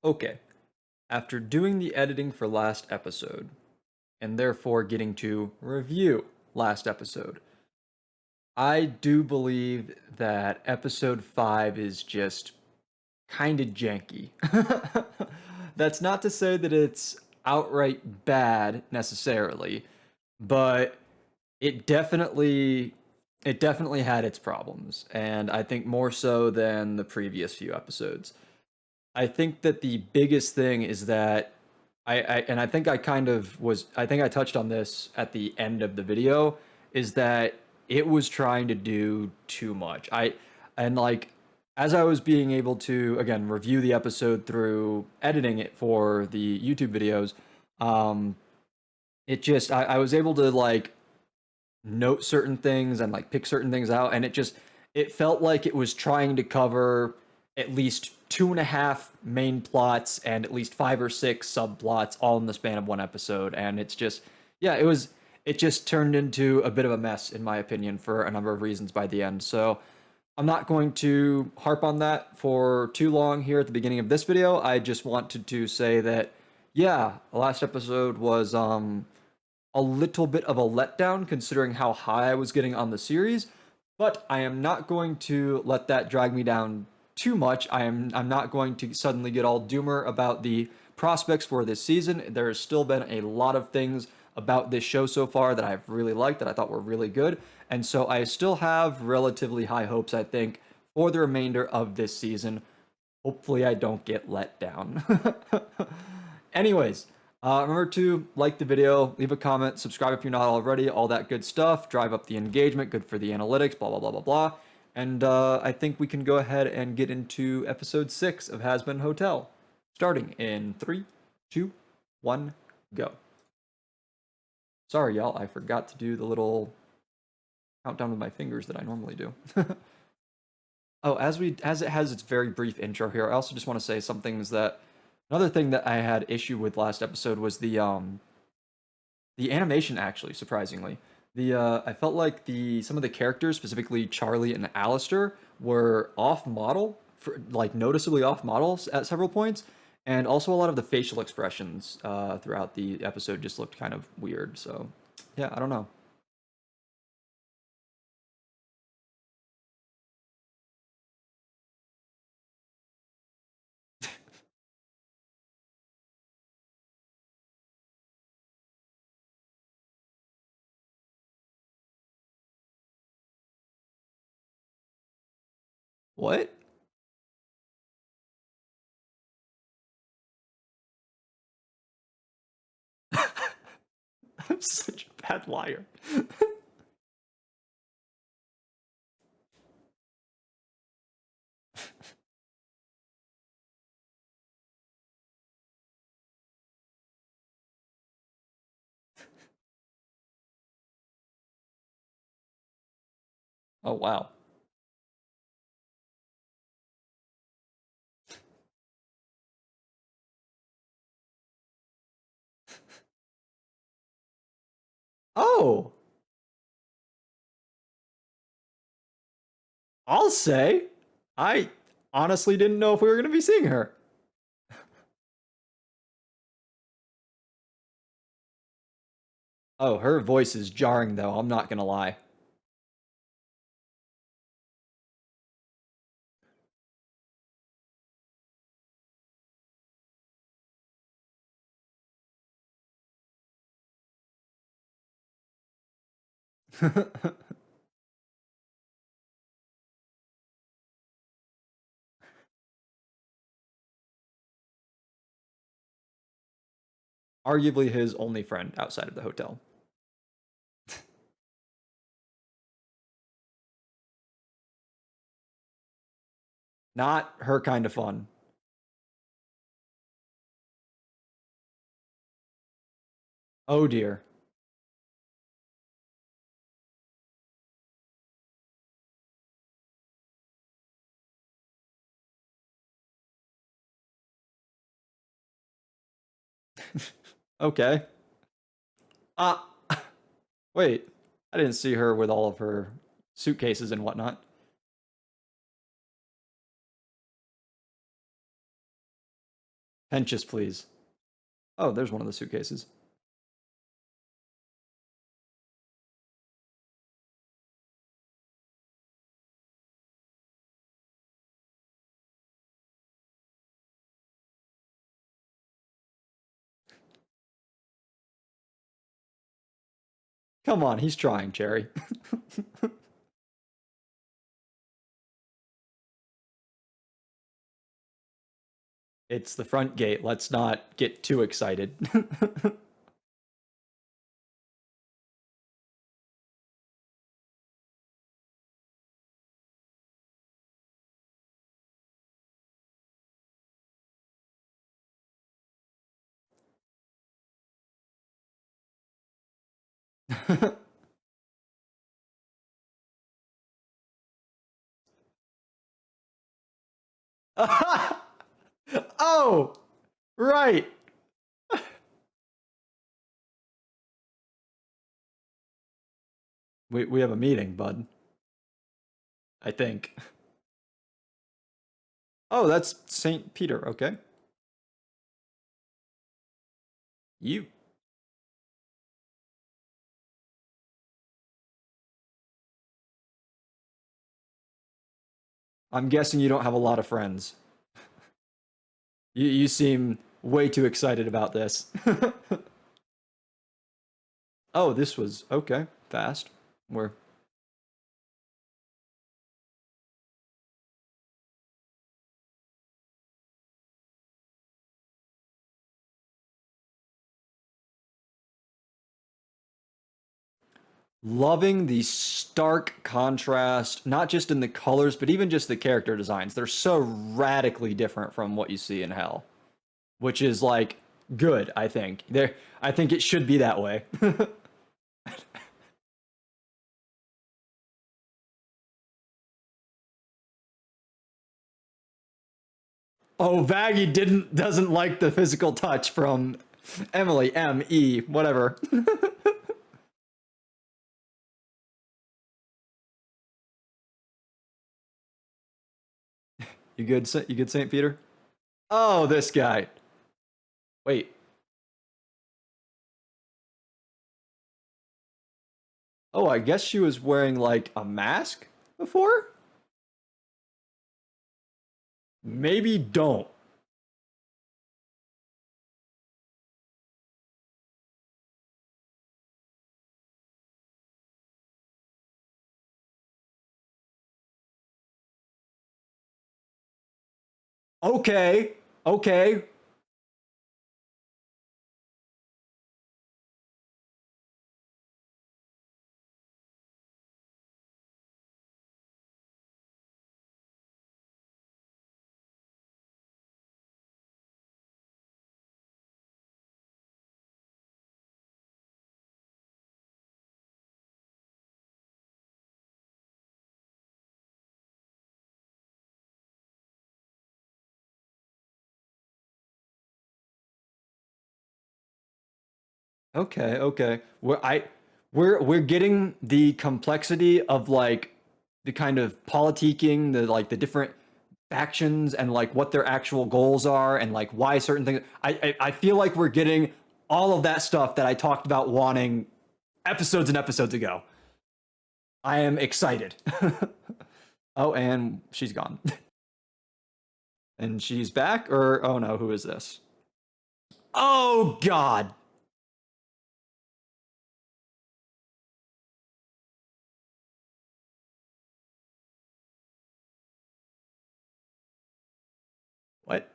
Okay, after doing the editing for last episode, and therefore getting to review last episode, I do believe that episode 5 is just kind of janky. That's not to say that it's outright bad necessarily, but it definitely it definitely had its problems, and I think more so than the previous few episodes. I think that the biggest thing is that I think I kind of was I think I touched on this at the end of the video is that it was trying to do too much. And like as I was being able to again review the episode through editing it for the YouTube videos, um it just I was able to like note certain things and like pick certain things out, and it felt like it was trying to cover at least two and a half main plots and at least five or six subplots all in the span of one episode. And it's just yeah, it just turned into a bit of a mess in my opinion for a number of reasons by the end. So I'm not going to harp on that for too long here at the beginning of this video. I just wanted to say that yeah, the last episode was a little bit of a letdown considering how high I was getting on the series, but I am not going to let that drag me down too much. I'm not going to suddenly get all doomer about the prospects for this season. There has still been a lot of things about this show so far that I've really liked that I thought were really good, and so I still have relatively high hopes I think for the remainder of this season. Hopefully I don't get let down. Anyways, remember to like the video, leave a comment, subscribe if you're not already, all that good stuff. Drive up the engagement, good for the analytics, blah, blah, blah, blah, blah. And I think we can go ahead and get into episode 6 of Hazbin Hotel. Starting in 3, 2, 1, go. Sorry, y'all, I forgot to do the little countdown with my fingers that I normally do. Oh, as it has its very brief intro here, I also just want to say some things that another thing that I had issue with last episode was the animation actually, surprisingly. The I felt like the some of the characters, specifically Charlie and Alistair, were off model for like noticeably off models at several points, and also a lot of the facial expressions throughout the episode just looked kind of weird. So, yeah, I don't know. What? I'm such a bad liar. Oh wow. Oh, I'll say, I honestly didn't know if we were going to be seeing her. Oh, her voice is jarring though, I'm not going to lie. Arguably his only friend outside of the hotel. Not her kind of fun. Oh dear. Okay. Uh, wait. I didn't see her with all of her suitcases and whatnot. Henches, please. Oh, there's one of the suitcases. Come on, he's trying, Cherry. It's the front gate. Let's not get too excited. Oh, right. We have a meeting, bud. I think. Oh, that's Saint Peter. Okay. You. I'm guessing you don't have a lot of friends. You seem way too excited about this. Oh, this was okay. Fast. We're loving the stark contrast, not just in the colors, but even just the character designs. They're so radically different from what you see in Hell, which is like good, I think. I think it should be that way. Oh, Vaggie doesn't like the physical touch from Emily M E whatever. You good? You good, Saint Peter? Oh, this guy. Wait. Oh, I guess she was wearing like a mask before. Maybe don't. Okay. Okay. Okay, okay. We're getting the complexity of like the kind of politicking, the like the different factions and like what their actual goals are and like why certain things. I feel like we're getting all of that stuff that I talked about wanting episodes and episodes ago. I am excited. Oh, and she's gone. And she's back, or oh no, who is this? Oh God. What?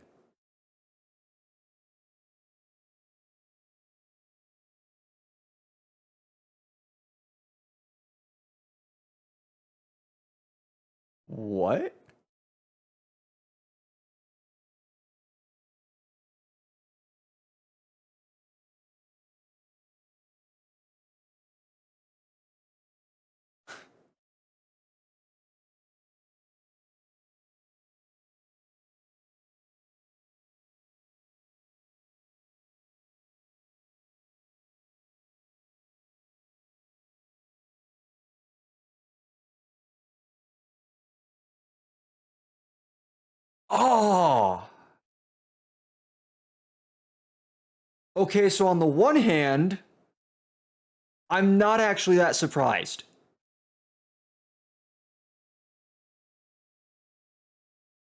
What? Oh. Okay, so on the one hand, I'm not actually that surprised.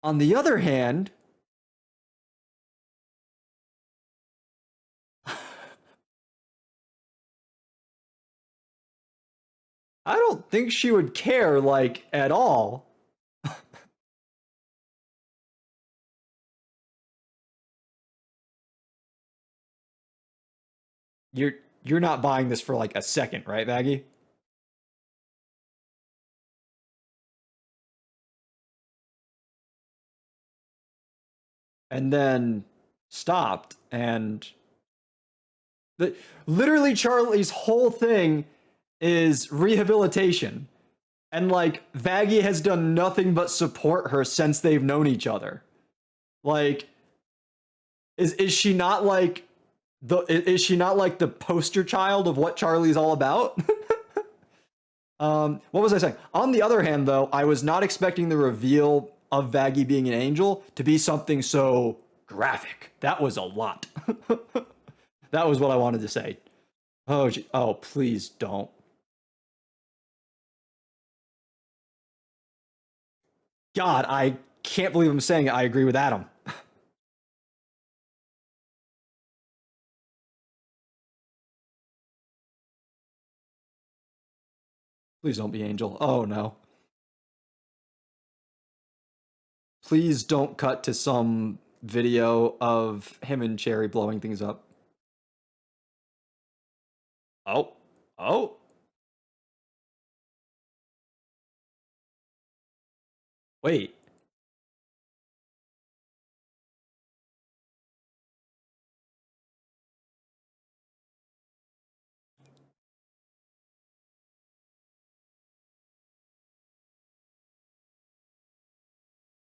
On the other hand, I don't think she would care, like, at all. You're you're not buying this for like a second, right, Maggie? And then stopped and the literally Charlie's whole thing is rehabilitation. And like Vaggie has done nothing but support her since they've known each other. Like is she not like the poster child of what Charlie's all about? What was I saying? On the other hand, though, I was not expecting the reveal of Vaggie being an angel to be something so graphic. That was a lot. That was what I wanted to say. Oh, please don't. God, I can't believe I'm saying it. I agree with Adam. Please don't be Angel. Oh no. Please don't cut to some video of him and Cherry blowing things up. Oh, oh, wait.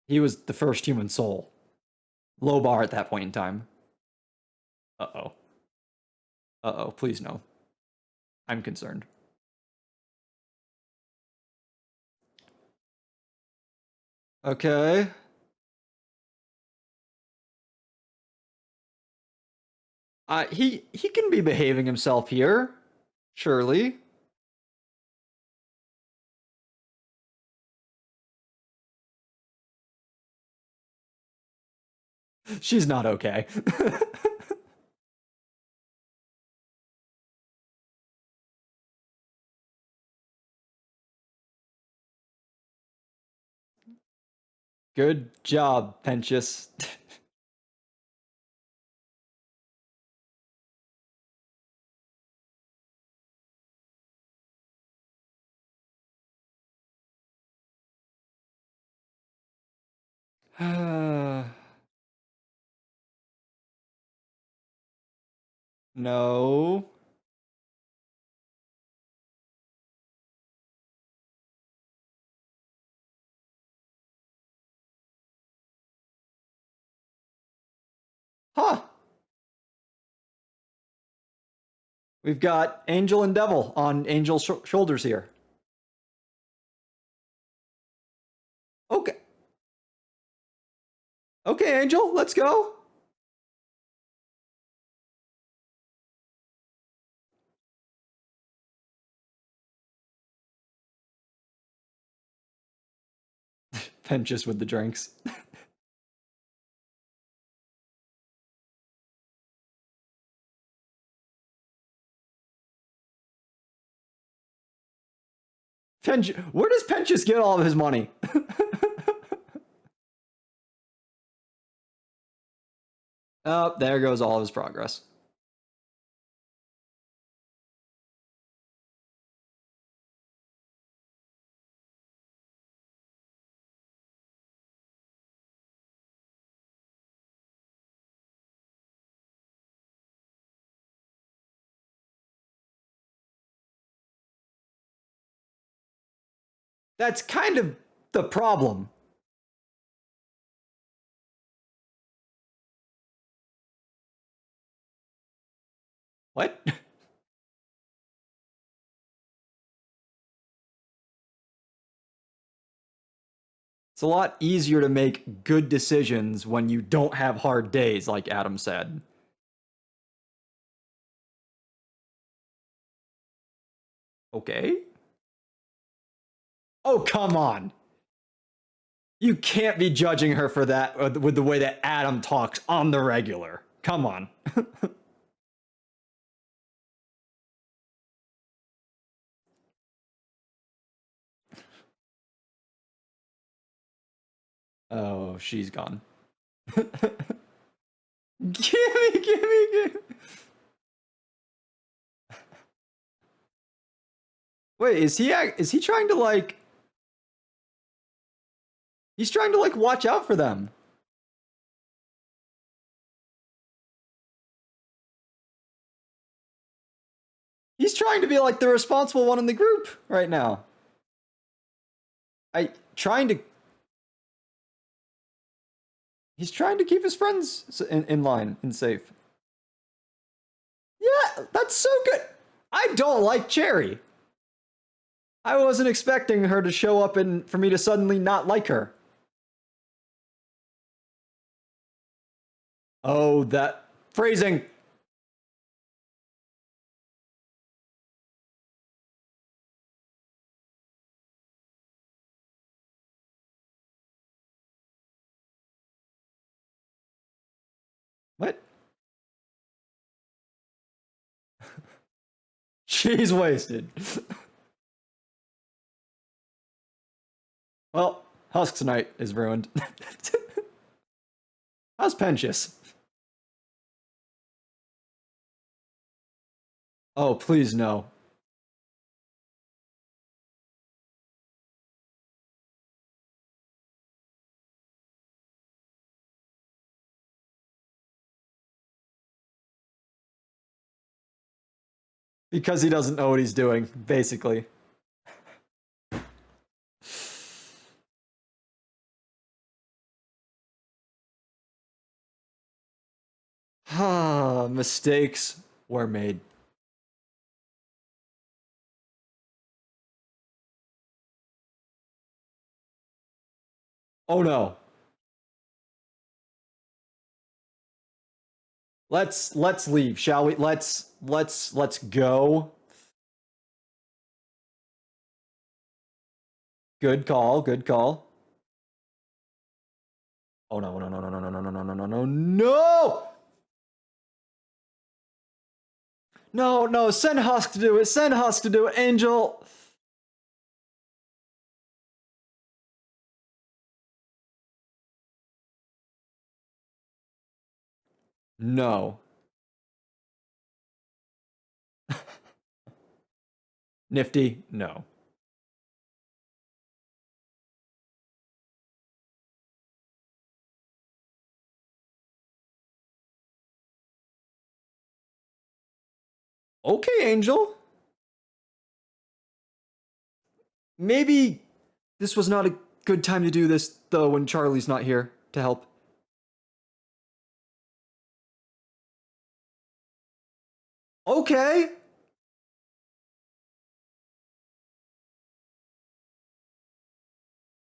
He was the first human soul. Low bar at that point in time. Uh oh. Uh oh. Please no. I'm concerned. Okay. He can be behaving himself here. Surely. She's not okay. Good job, Pentious. No. Huh. We've got Angel and Devil on Angel's shoulders here. Okay. Okay, Angel, let's go. Pentious with the drinks. Where does Pentious get all of his money? Oh, there goes all of his progress. That's kind of the problem. What? It's a lot easier to make good decisions when you don't have hard days, like Adam said. Okay. Oh, come on. You can't be judging her for that with the way that Adam talks on the regular. Come on. Oh, she's gone. Gimme. Wait, is he trying to like he's trying to like watch out for them. He's trying to be like the responsible one in the group right now. I trying to He's trying to keep his friends in line and safe. Yeah, that's so good. I don't like Cherry. I wasn't expecting her to show up and for me to suddenly not like her. Oh, that phrasing. What? She's wasted. Well, Husk's night is ruined. How's Pentious? Oh, please no. Because he doesn't know what he's doing, basically. Mistakes were made. Oh no. Let's leave, shall we? Let's go. Good call, good call. Oh no. No! No, send Husk to do it. Send Husk to do it. Angel. No. Nifty, no. Okay, Angel. Maybe this was not a good time to do this, though, when Charlie's not here to help. Okay.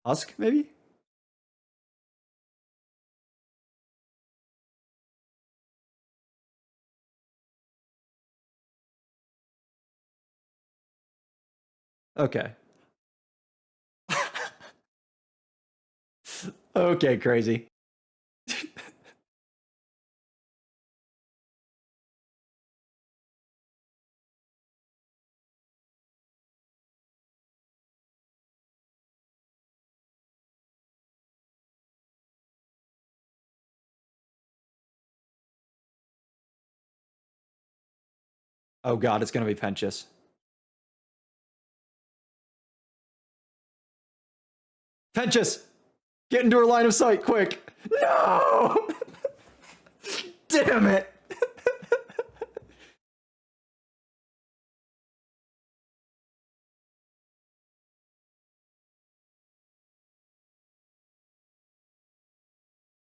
Husk, maybe? Okay. Okay, crazy. Oh god, it's gonna be Pentious. Pentious! Get into her line of sight, quick! No! Damn it!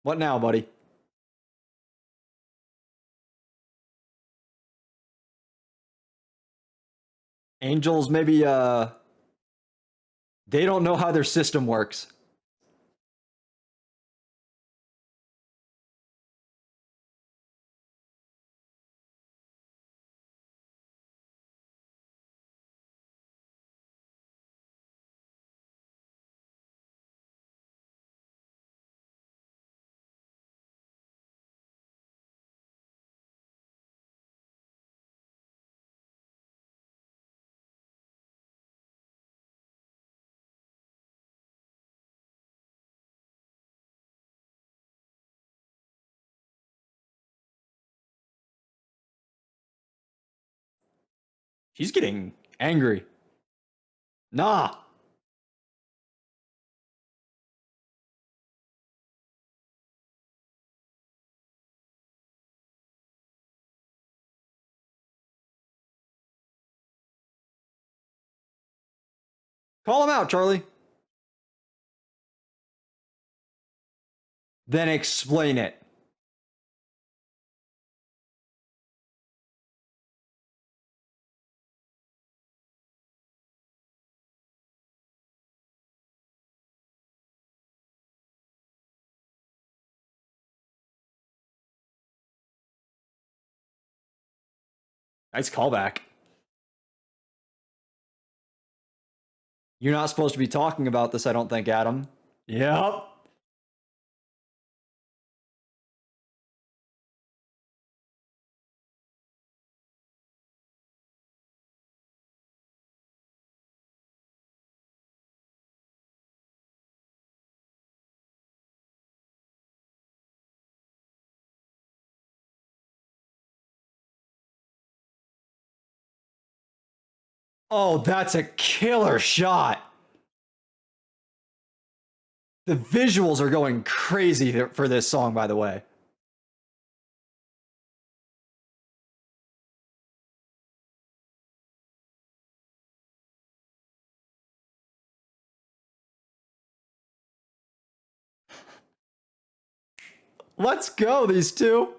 What now, buddy? Angels, maybe, they don't know how their system works. She's getting angry. Nah. Call him out, Charlie. Then explain it. Nice callback. You're not supposed to be talking about this, I don't think, Adam. Yep. Oh, that's a killer shot. The visuals are going crazy for this song, by the way. Let's go, these two.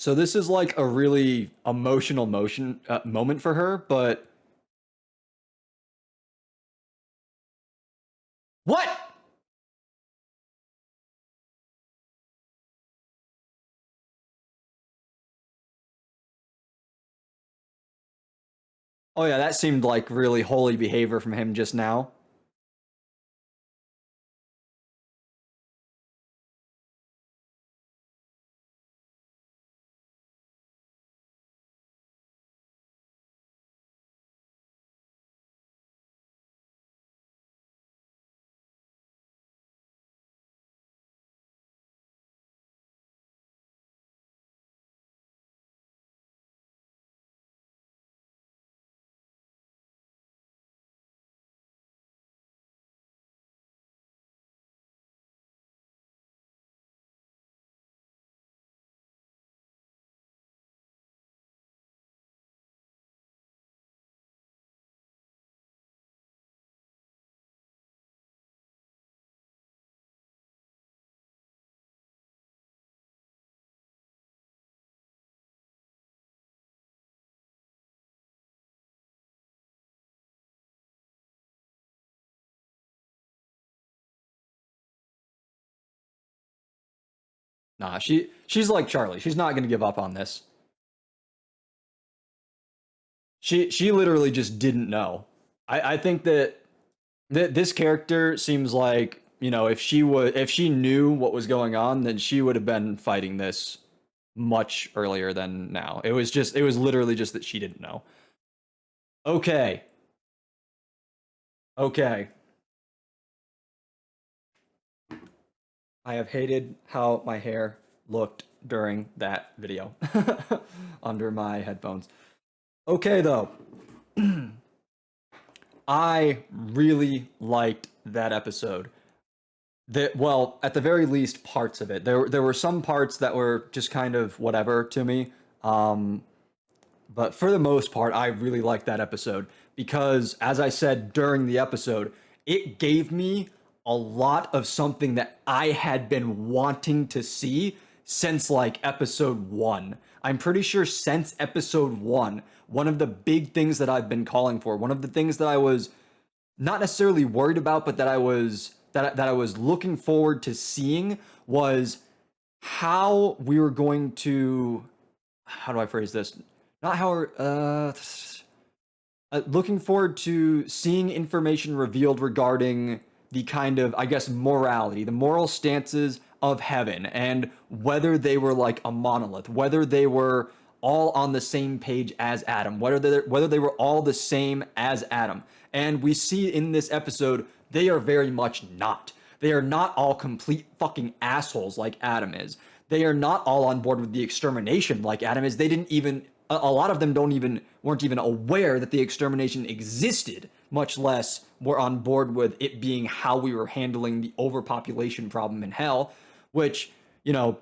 So this is like a really emotional moment for her, but what? Oh yeah, that seemed like really holy behavior from him just now. Nah, she's like Charlie. She's not gonna give up on this. She literally just didn't know. I think that this character seems like, you know, if she knew what was going on, then she would have been fighting this much earlier than now. It was literally just that she didn't know. Okay. Okay. I have hated how my hair looked during that video under my headphones. Okay, though. I really liked that episode. That, well, at the very least, parts of it. There were some parts that were just kind of whatever to me. Um, but for the most part, I really liked that episode because, as I said during the episode, it gave me a lot of something that I had been wanting to see since like episode 1. I'm pretty sure since episode 1, one of the big things that I've been calling for, one of the things that I was not necessarily worried about, but that I was looking forward to seeing was how we were going to, how do I phrase this? Not how we're, looking forward to seeing information revealed regarding the kind of, I guess, morality, the moral stances of heaven, and whether they were like a monolith, whether they were all on the same page as Adam, whether they were all the same as Adam. And we see in this episode, they are very much not. They are not all complete fucking assholes like Adam is. They are not all on board with the extermination like Adam is. They didn't even, a lot of them weren't even aware that the extermination existed, much less were on board with it being how we were handling the overpopulation problem in hell, which, you know,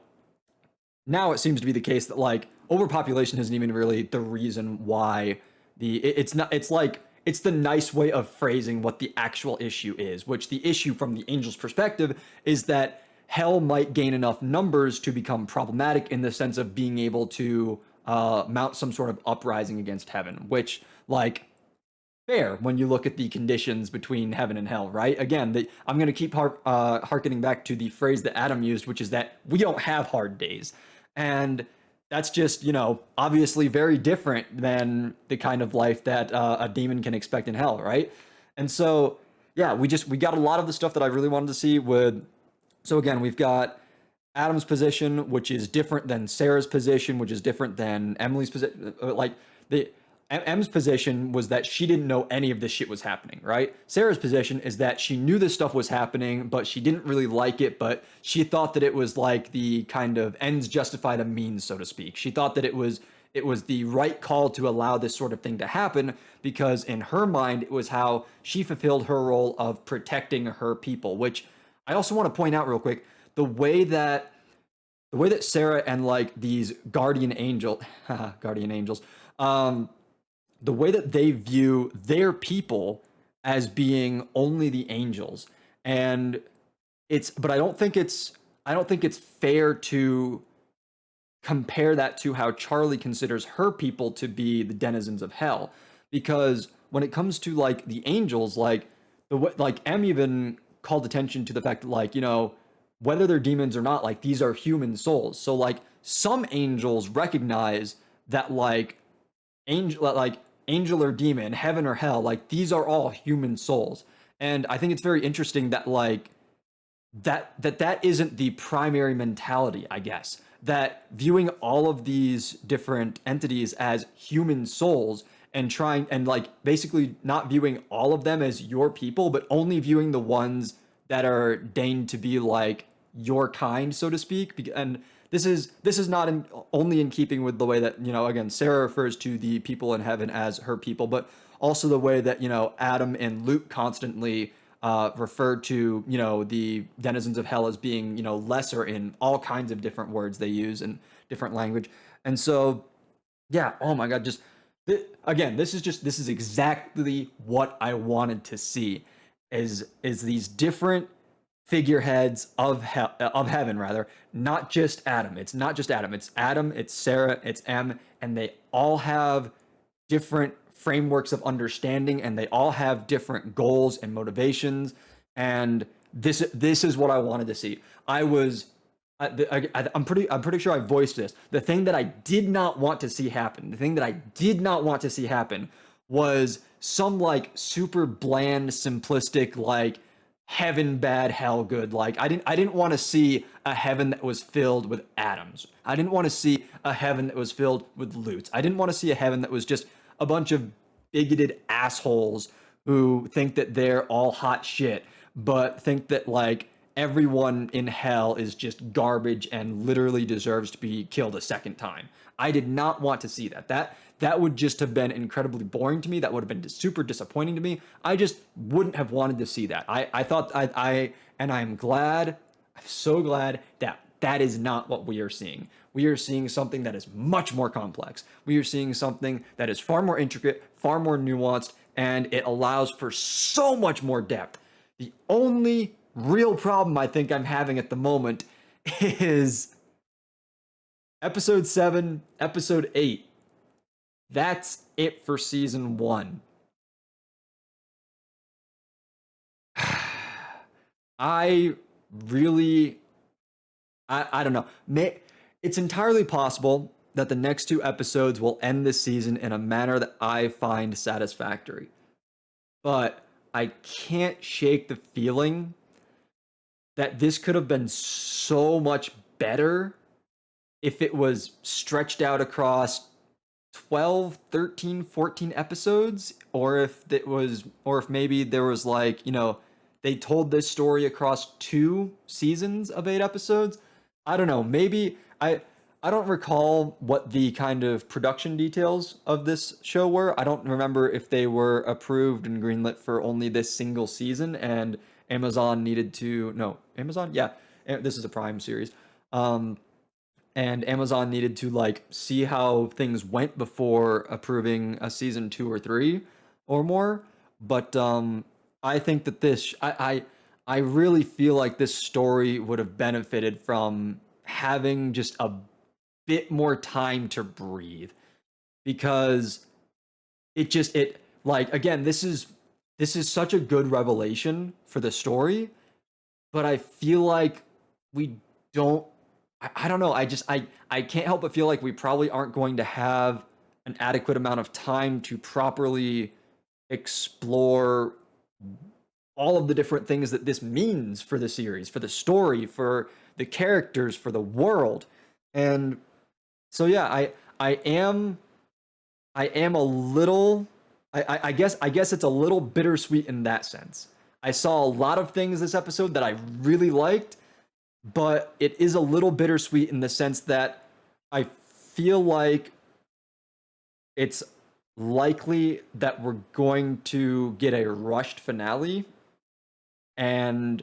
now it seems to be the case that like overpopulation isn't even really the reason why it's not, it's like, it's the nice way of phrasing what the actual issue is, which the issue from the angel's perspective is that hell might gain enough numbers to become problematic in the sense of being able to mount some sort of uprising against heaven, which, like, fair when you look at the conditions between heaven and hell, right? Again, I'm going to keep harkening back to the phrase that Adam used, which is that we don't have hard days. And that's just, you know, obviously very different than the kind of life that a demon can expect in hell, right? And so, yeah, we got a lot of the stuff that I really wanted to see with. So again, we've got Adam's position, which is different than Sarah's position, which is different than Emily's position. Like M's position was that she didn't know any of this shit was happening, right? Sarah's position is that she knew this stuff was happening, but she didn't really like it, but she thought that it was like the kind of ends justify the means, so to speak. She thought that it was the right call to allow this sort of thing to happen because in her mind, it was how she fulfilled her role of protecting her people, which I also want to point out real quick, the way that Sarah and like these guardian angels, the way that they view their people as being only the angels. And but I don't think it's fair to compare that to how Charlie considers her people to be the denizens of hell. Because when it comes to like the angels, like M even called attention to the fact that, like, you know, whether they're demons or not, like these are human souls. So like some angels recognize that like angel or demon, heaven or hell, like these are all human souls. And I think it's very interesting that like that isn't the primary mentality, I guess. That viewing all of these different entities as human souls and trying and like basically not viewing all of them as your people, but only viewing the ones that are deigned to be like your kind, so to speak. And this is not only in keeping with the way that, you know, again, Sarah refers to the people in heaven as her people, but also the way that, you know, Adam and Luke constantly refer to, you know, the denizens of hell as being, you know, lesser in all kinds of different words they use in different language. And so, yeah, oh my God, again, this is exactly what I wanted to see is these different figureheads of heaven, rather, not just Adam. It's not just Adam. It's Adam, it's Sarah, it's M, and they all have different frameworks of understanding, and they all have different goals and motivations. And this is what I wanted to see. I'm pretty sure I voiced this. The thing that I did not want to see happen, was some like super bland, simplistic, like heaven bad, hell good. Like I didn't want to see a heaven that was filled with atoms. I didn't want to see a heaven that was filled with loots. I didn't want to see a heaven that was just a bunch of bigoted assholes who think that they're all hot shit, but think that like everyone in hell is just garbage and literally deserves to be killed a second time. I did not want to see that. That would just have been incredibly boring to me. That would have been super disappointing to me. I just wouldn't have wanted to see that. I'm so glad that that is not what we are seeing. We are seeing something that is much more complex. We are seeing something that is far more intricate, far more nuanced, and it allows for so much more depth. The only real problem I think I'm having at the moment is episode 7, episode 8. That's it for season 1. I really, I don't know. It's entirely possible that the next 2 episodes will end this season in a manner that I find satisfactory. But I can't shake the feeling that this could have been so much better if it was stretched out across 12, 13, 14 episodes, or if maybe there was like, they told this story across 2 seasons of 8 episodes. I don't know. Maybe I don't recall what the kind of production details of this show were. I don't remember if they were approved and greenlit for only this single season and Amazon needed to, no, Amazon? Yeah. This is a Prime series. And Amazon needed to like see how things went before approving a season 2 or 3 or more. But I think that I really feel like this story would have benefited from having just a bit more time to breathe, because it like, again, this is such a good revelation for the story, but I feel like we don't, I don't know. I can't help but feel like we probably aren't going to have an adequate amount of time to properly explore all of the different things that this means for the series, for the story, for the characters, for the world. And so yeah, I am I am a little, I guess it's a little bittersweet in that sense. I saw a lot of things this episode that I really liked, but it is a little bittersweet in the sense that I feel like it's likely that we're going to get a rushed finale. And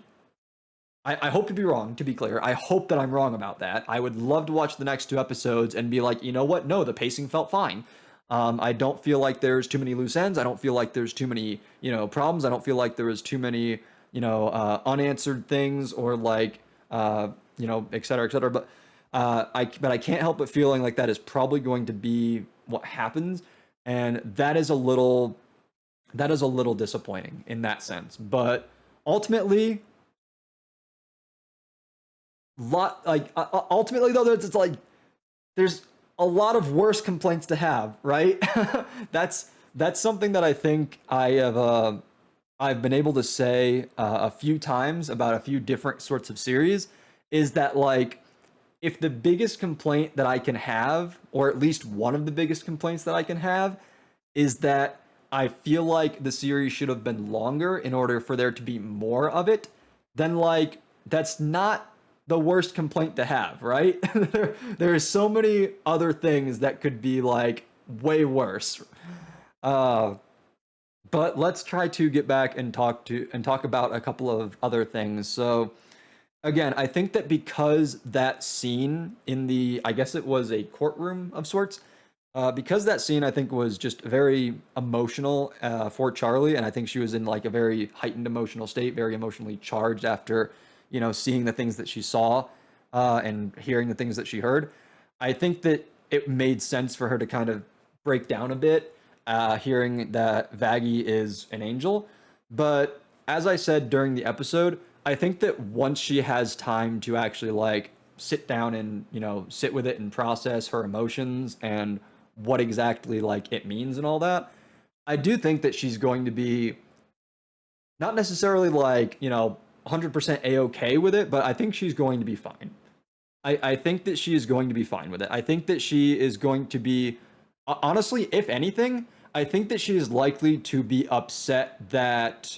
I hope to be wrong, to be clear. I hope that I'm wrong about that. I would love to watch the next 2 episodes and be like, you know what? No, the pacing felt fine. I don't feel like there's too many loose ends. I don't feel like there's too many, problems. I don't feel like there was too many, unanswered things, or like, et cetera, et cetera. But I can't help but feeling like that is probably going to be what happens, and that is a little disappointing in that sense. But ultimately, ultimately though, it's like there's a lot of worse complaints to have, right? That's something that I think I've been able to say a few times about a few different sorts of series, is that like, if the biggest complaint that I can have, or at least one of the biggest complaints that I can have, is that I feel like the series should have been longer in order for there to be more of it, then like, that's not the worst complaint to have, right? There are so many other things that could be like way worse. Uh, but let's try to get back and talk about a couple of other things. So again, I think that because that scene in the, I guess it was a courtroom of sorts, because that scene I think was just very emotional for Charlie, and I think she was in like a very heightened emotional state, very emotionally charged after, seeing the things that she saw and hearing the things that she heard. I think that it made sense for her to kind of break down a bit, hearing that Vaggie is an angel. But as I said during the episode, I think that once she has time to actually like sit down and, sit with it and process her emotions and what exactly like it means and all that, I do think that she's going to be not necessarily like, 100% a-okay with it, but I think she's going to be fine. I think that she is going to be fine with it. I think that she is going to be, honestly, if anything, I think that she is likely to be upset that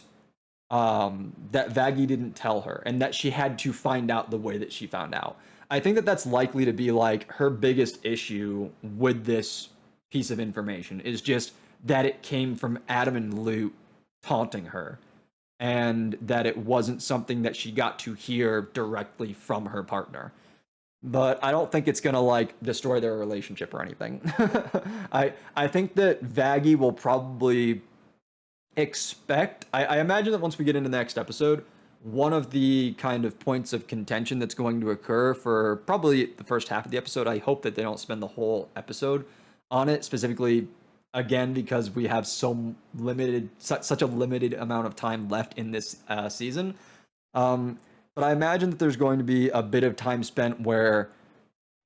Vaggie didn't tell her and that she had to find out the way that she found out. I think that that's likely to be like her biggest issue with this piece of information, is just that it came from Adam and Lute taunting her, and that it wasn't something that she got to hear directly from her partner. But I don't think it's gonna like destroy their relationship or anything. I think that Vaggie will probably I imagine that once we get into the next episode, one of the kind of points of contention that's going to occur for probably the first half of the episode. I hope that they don't spend the whole episode on it, specifically, again, because we have such a limited amount of time left in this season. But I imagine that there's going to be a bit of time spent where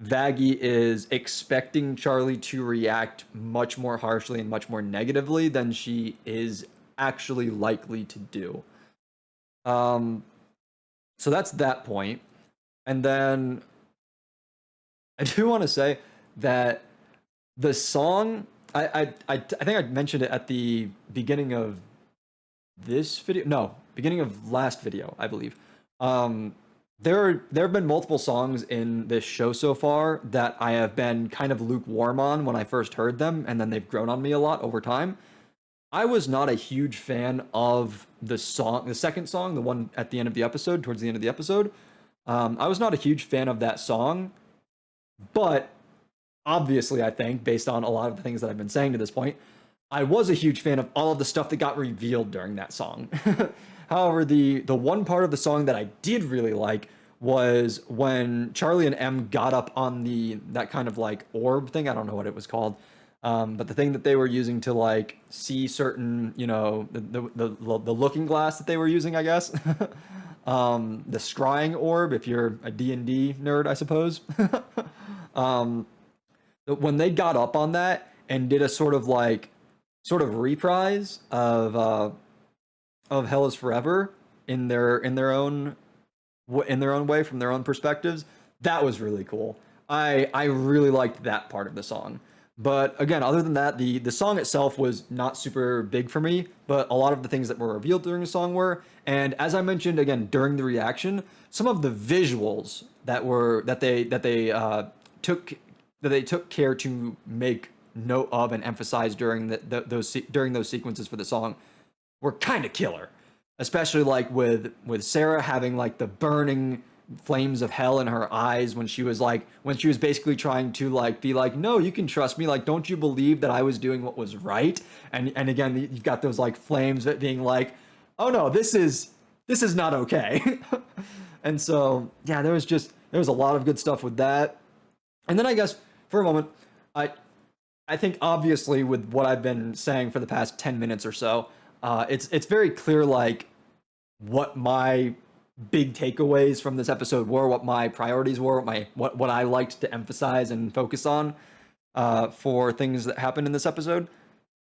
Vaggie is expecting Charlie to react much more harshly and much more negatively than she is actually likely to do. Um, so that's that point. And then I do want to say that the song, I think I mentioned it at the beginning of this video. No, beginning of last video, I believe. Um, there have been multiple songs in this show so far that I have been kind of lukewarm on when I first heard them, and then they've grown on me a lot over time. I was not a huge fan of the second song, the one at the end of the episode, towards the end of the episode. I was not a huge fan of that song, but obviously, I think, based on a lot of the things that I've been saying to this point, I was a huge fan of all of the stuff that got revealed during that song. However, the one part of the song that I did really like was when Charlie and M got up on that kind of like orb thing. I don't know what it was called, but the thing that they were using to like see certain, the looking glass that they were using, I guess. The scrying orb, if you're a D&D nerd, I suppose. um, when they got up on that and did a sort of reprise of Hell is Forever in their own way from their own perspectives, that was really cool. I really liked that part of the song. But again, other than that, the song itself was not super big for me, but a lot of the things that were revealed during the song were. And as I mentioned again during the reaction, some of the visuals that they took care to make note of and emphasize during those sequences for the song were kind of killer, especially like with Sarah having like the burning flames of hell in her eyes when she was basically trying to like be like, no, you can trust me, like, don't you believe that I was doing what was right? And again, you've got those like flames that being like, oh no, this is not okay. And so yeah, there was a lot of good stuff with that. And then I guess for a moment, I think obviously with what I've been saying for the past 10 minutes or so, it's very clear like what my big takeaways from this episode were, what my priorities were, what I liked to emphasize and focus on for things that happened in this episode.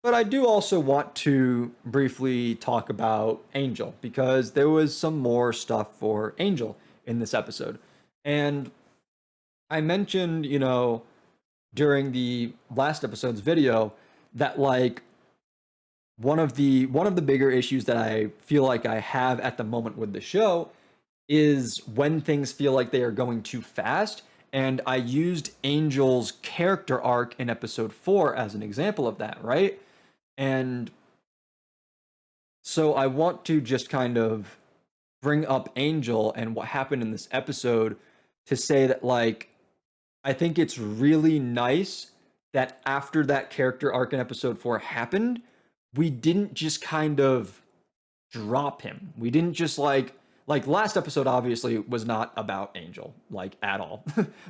But I do also want to briefly talk about Angel, because there was some more stuff for Angel in this episode. And I mentioned, during the last episode's video that like one of the bigger issues that I feel like I have at the moment with the show is when things feel like they are going too fast. And I used Angel's character arc in episode 4 as an example of that, right? And so I want to just kind of bring up Angel and what happened in this episode to say that like I think it's really nice that after that character arc in episode 4 happened, we didn't just kind of drop him. We didn't just like last episode obviously was not about Angel like at all.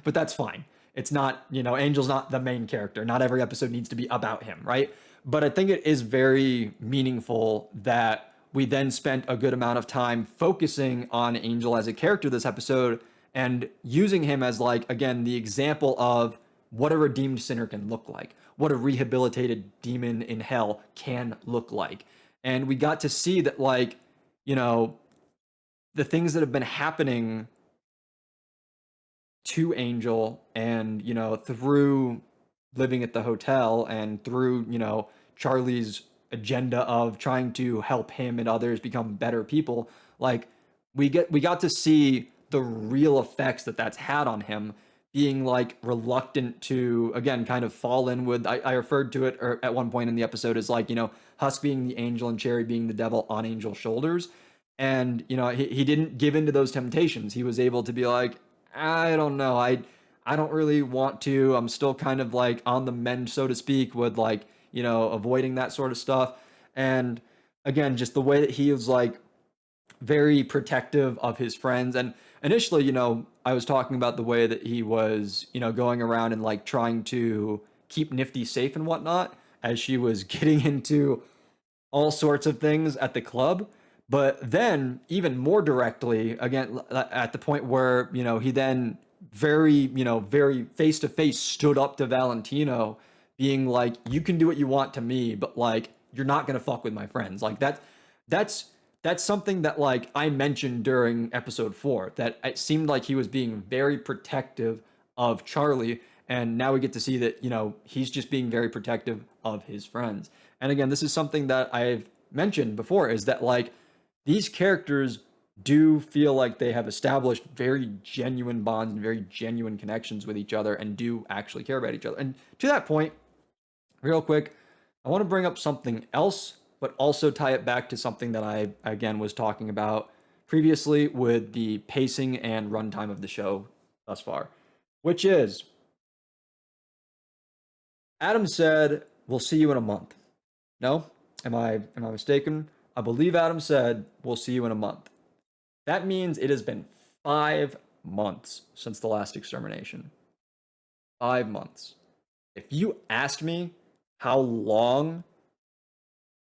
But that's fine. It's not, Angel's not the main character. Not every episode needs to be about him, right? But I think it is very meaningful that we then spent a good amount of time focusing on Angel as a character this episode and using him as like, again, the example of what a redeemed sinner can look like, what a rehabilitated demon in hell can look like. And we got to see that like, the things that have been happening to Angel and, through living at the hotel and through, Charlie's agenda of trying to help him and others become better people, like we got to see the real effects that that's had on him, being like reluctant to again kind of fall in with I referred to it at one point in the episode as like, Husk being the angel and Cherry being the devil on Angel's shoulders. And he didn't give in to those temptations. He was able to be like, I don't know, I don't really want to. I'm still kind of like on the mend, so to speak, with like, avoiding that sort of stuff. And again, just the way that he was like very protective of his friends. And initially, I was talking about the way that he was, going around and like trying to keep Nifty safe and whatnot as she was getting into all sorts of things at the club. But then, even more directly, again, at the point where, he then very face to face stood up to Valentino, being like, you can do what you want to me, but like, you're not going to fuck with my friends. Like, that's, that's something that like I mentioned during episode 4, that it seemed like he was being very protective of Charlie. And now we get to see that, he's just being very protective of his friends. And again, this is something that I've mentioned before, is that like these characters do feel like they have established very genuine bonds and very genuine connections with each other and do actually care about each other. And to that point, real quick, I want to bring up something else, but also tie it back to something that I, again, was talking about previously with the pacing and runtime of the show thus far, which is Adam said, "We'll see you in a month." No? Am I mistaken? I believe Adam said, "We'll see you in a month." That means it has been 5 months since the last extermination. 5 months. If you asked me how long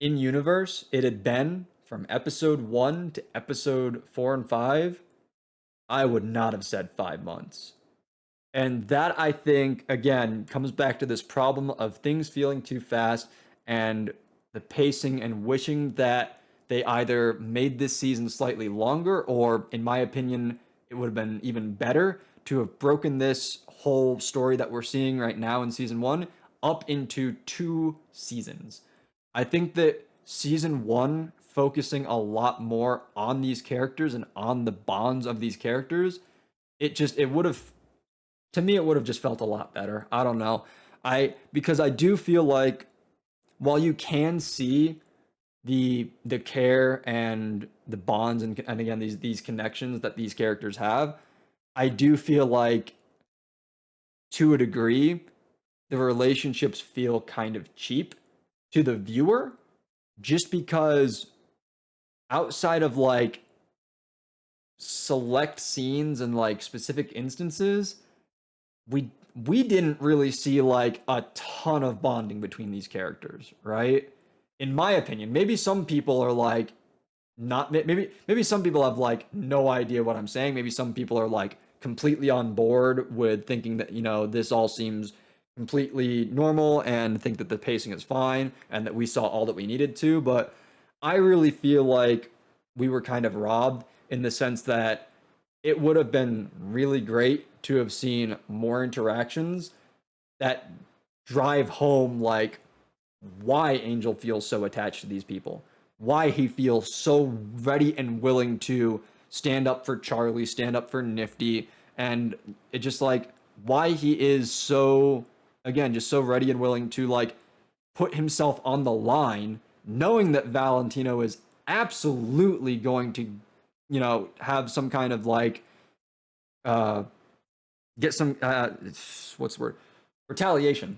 in universe it had been from episode 1 to episode 4 and 5, I would not have said 5 months. And that, I think, again, comes back to this problem of things feeling too fast and the pacing, and wishing that they either made this season slightly longer, or, in my opinion, it would have been even better to have broken this whole story that we're seeing right now in season 1 up into 2 seasons. I think that season 1, focusing a lot more on these characters and on the bonds of these characters, it would have, to me, it would have just felt a lot better. I don't know. Because I do feel like while you can see the care and the bonds, and again, these connections that these characters have, I do feel like, to a degree, the relationships feel kind of cheap to the viewer, just because outside of like select scenes and like specific instances, we didn't really see like a ton of bonding between these characters, right? In my opinion, maybe some people are like not, maybe some people have like no idea what I'm saying. Maybe some people are like completely on board with thinking that, this all seems completely normal and think that the pacing is fine and that we saw all that we needed to. But I really feel like we were kind of robbed, in the sense that it would have been really great to have seen more interactions that drive home like why Angel feels so attached to these people, why he feels so ready and willing to stand up for Charlie, stand up for Nifty, and it just like why he is so, again, just so ready and willing to like put himself on the line, knowing that Valentino is absolutely going to, have some kind of like get some what's the word, retaliation,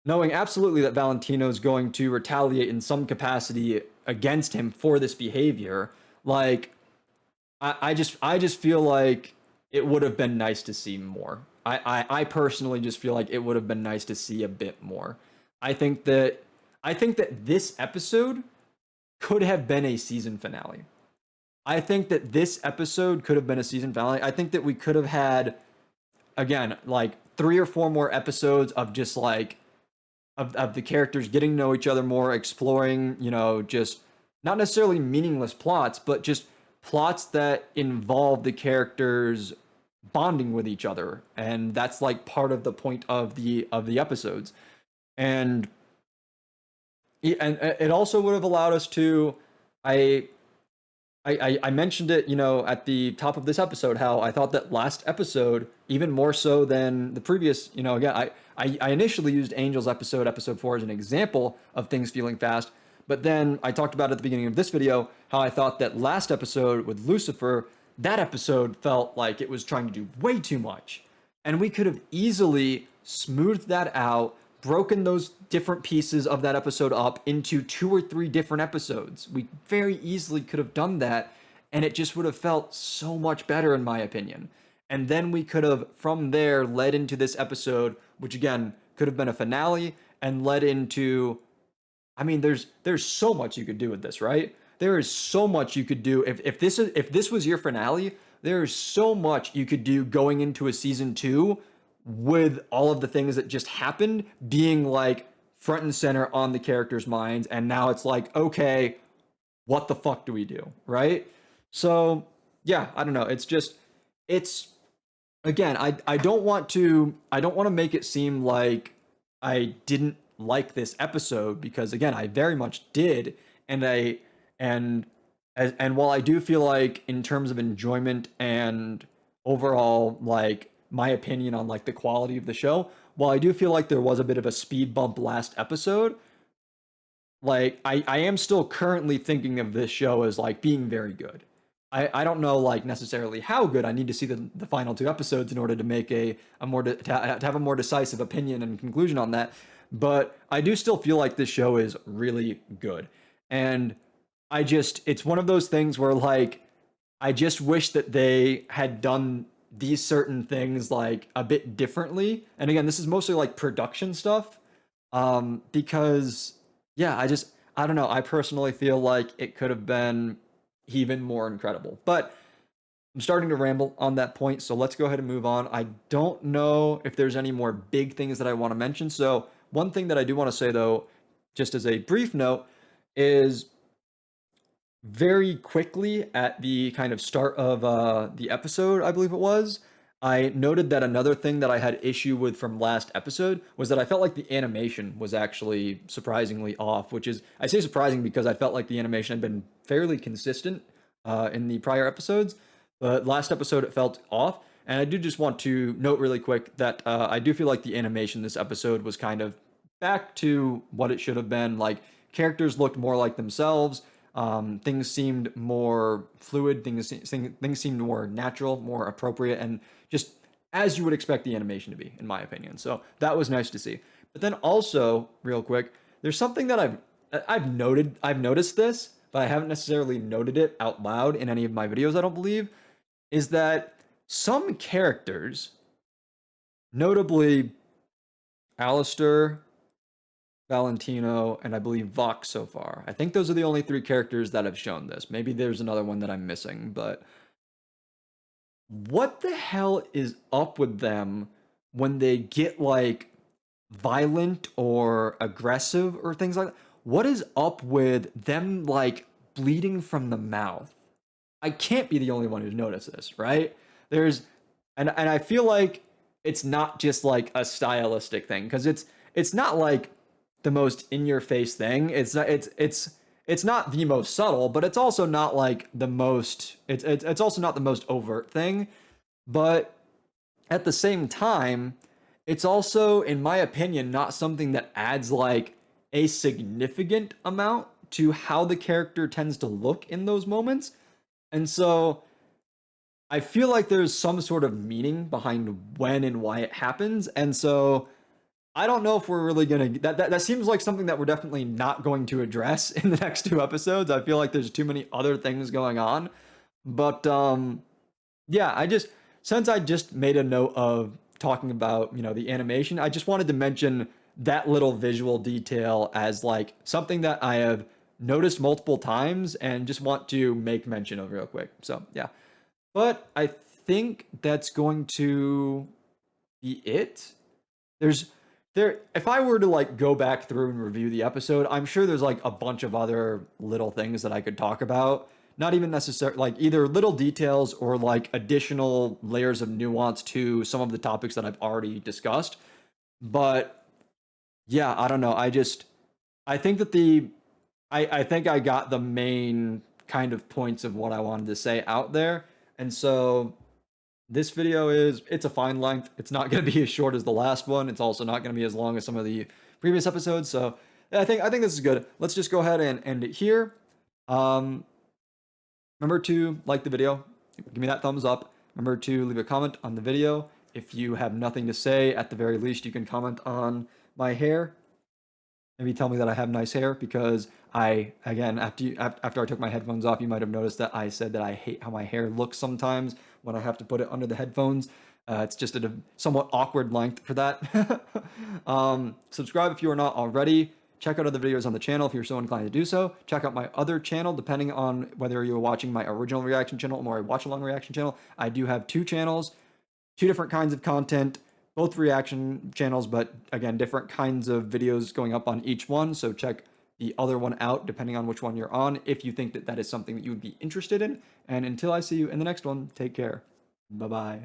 knowing absolutely that Valentino is going to retaliate in some capacity against him for this behavior. Like I just feel like it would have been nice to see more. I personally just feel like it would have been nice to see a bit more. I think that this episode could have been a season finale. I think that this episode could have been a season finale. I think that we could have had, again, like 3 or 4 more episodes of just like of the characters getting to know each other more, exploring, just not necessarily meaningless plots, but just plots that involve the characters bonding with each other. And that's like part of the point of the episodes. And it also would have allowed us to, I mentioned it, at the top of this episode, how I thought that last episode, even more so than the previous, again, I initially used Angel's episode 4, as an example of things feeling fast, but then I talked about at the beginning of this video how I thought that last episode with Lucifer, that episode felt like it was trying to do way too much. And we could have easily smoothed that out, broken those different pieces of that episode up into 2 or 3 different episodes. We very easily could have done that and it just would have felt so much better in my opinion. And then we could have from there led into this episode, which again could have been a finale and led into, I mean, there's so much you could do with this, right? There is so much you could do if this was your finale. There is so much you could do going into a season 2 with all of the things that just happened being like front and center on the characters' minds, and now it's like, okay, what the fuck do we do, right? So yeah, I don't know. It's just it's again, I don't want to make it seem like I didn't like this episode, because again, I very much did, and I and and while I do feel like in terms of enjoyment and overall like my opinion on like the quality of the show, while I do feel like there was a bit of a speed bump last episode, like I am still currently thinking of this show as like being very good. I don't know like necessarily how good. I need to see the final 2 episodes in order to make a more to have a more decisive opinion and conclusion on that. But I do still feel like this show is really good. And it's one of those things where like I just wish that they had done these certain things like a bit differently. And again, this is mostly like production stuff. Because yeah, I don't know. I personally feel like it could have been even more incredible. But I'm starting to ramble on that point, so let's go ahead and move on. I don't know if there's any more big things that I want to mention. So one thing that I do want to say though, just as a brief note, is very quickly at the kind of start of the episode, I believe it was, I noted that another thing that I had issue with from last episode was that I felt like the animation was actually surprisingly off, which is, I say surprising because I felt like the animation had been fairly consistent in the prior episodes, but last episode it felt off. And I do just want to note really quick that I do feel like the animation this episode was kind of back to what it should have been. Like, characters looked more like themselves. Things seemed more fluid. Things seemed more natural, more appropriate, and just as you would expect the animation to be, in my opinion. So that was nice to see. But then also, real quick, there's something that I've noticed this, but I haven't necessarily noted it out loud in any of my videos, I don't believe, is that some characters, notably Alistair, Valentino, and I believe Vox so far. I think those are the only 3 characters that have shown this. Maybe there's another one that I'm missing, but what the hell is up with them when they get like violent or aggressive or things like that? What is up with them like bleeding from the mouth? I can't be the only one who's noticed this, right? There's and I feel like it's not just like a stylistic thing, because it's not like the most in your face thing. It's not the most subtle, but it's also not like the most it's also not the most overt thing. But at the same time, it's also, in my opinion, not something that adds like a significant amount to how the character tends to look in those moments. And so I feel like there's some sort of meaning behind when and why it happens. And so I don't know if we're really gonna that seems like something that we're definitely not going to address in the next 2 episodes. I feel like there's too many other things going on. But yeah, since I just made a note of talking about, the animation, I just wanted to mention that little visual detail as like something that I have noticed multiple times and just want to make mention of real quick. So yeah. But I think that's going to be it. There's there If I were to like go back through and review the episode, I'm sure there's like a bunch of other little things that I could talk about. Not even necessarily like either little details or like additional layers of nuance to some of the topics that I've already discussed. But yeah, I don't know. I think that I think I got the main kind of points of what I wanted to say out there. And so this video it's a fine length. It's not going to be as short as the last one. It's also not going to be as long as some of the previous episodes. So I think this is good. Let's just go ahead and end it here. Remember to like the video. Give me that thumbs up. Remember to leave a comment on the video. If you have nothing to say, at the very least, you can comment on my hair. Maybe tell me that I have nice hair, because again, after I took my headphones off, you might have noticed that I said that I hate how my hair looks sometimes when I have to put it under the headphones. It's just at a somewhat awkward length for that. Subscribe if you are not already. Check out other videos on the channel if you're so inclined to do so. Check out my other channel, depending on whether you're watching my original reaction channel or my watch-along reaction channel. I do have two channels, two different kinds of content, both reaction channels, but again, different kinds of videos going up on each one. So check the other one out depending on which one you're on, if you think that that is something that you would be interested in. And until I see you in the next one, take care. Bye bye.